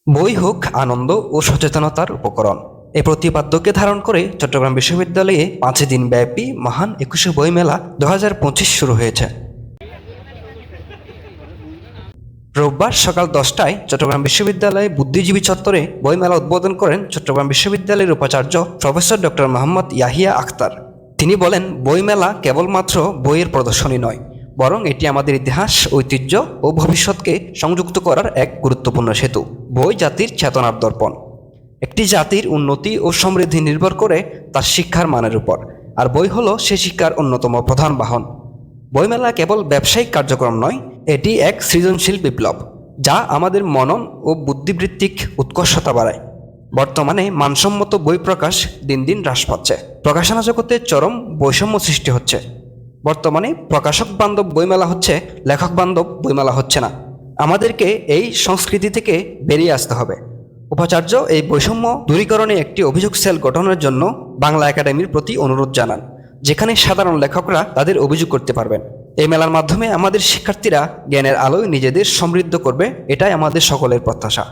বই হোক আনন্দ ও সচেতনতার উপকরণ, এই প্রতিপাদ্যকে ধারণ করে চট্টগ্রাম বিশ্ববিদ্যালয়ে ৫ দিন ব্যাপী মহান ২১শে বইমেলা ২০২৫ শুরু হয়েছে। রোববার সকাল ১০টায় চট্টগ্রাম বিশ্ববিদ্যালয়ে বুদ্ধিজীবী চত্বরে বইমেলা উদ্বোধন করেন চট্টগ্রাম বিশ্ববিদ্যালয়ের উপাচার্য প্রফেসর ডক্টর মোহাম্মদ ইয়াহিয়া আখতার। তিনি বলেন, বইমেলা কেবলমাত্র বইয়ের প্রদর্শনী নয়, বরং এটি আমাদের ইতিহাস, ঐতিহ্য ও ভবিষ্যৎকে সংযুক্ত করার এক গুরুত্বপূর্ণ সেতু। বই জাতির চেতনার দর্পণ। একটি জাতির উন্নতি ও সমৃদ্ধি নির্ভর করে তার শিক্ষার মানের উপর, আর বই হলো সে শিক্ষার অন্যতম প্রধান বাহন। বইমেলা কেবল ব্যবসায়িক কার্যক্রম নয়, এটি এক সৃজনশীল বিপ্লব, যা আমাদের মনন ও বুদ্ধিবৃত্তিক উৎকর্ষতা বাড়ায়। বর্তমানে মানসম্মত বই প্রকাশ দিন দিন হ্রাস পাচ্ছে, প্রকাশনা জগতে চরম বৈষম্য সৃষ্টি হচ্ছে। বর্তমানে প্রকাশক বান্ধব বইমেলা হচ্ছে, লেখক বান্ধব বইমেলা হচ্ছে না। আমাদেরকে এই সংস্কৃতি থেকে বেরিয়ে আসতে হবে। উপাচার্য এই বৈষম্য দূরীকরণে একটি অভিযোগ সেল গঠনের জন্য বাংলা একাডেমির প্রতি অনুরোধ জানান, যেখানে সাধারণ লেখকরা তাদের অভিযোগ করতে পারবেন। এই মেলার মাধ্যমে আমাদের শিক্ষার্থীরা জ্ঞানের আলোয় নিজেদের সমৃদ্ধ করবে, এটাই আমাদের সকলের প্রত্যাশা।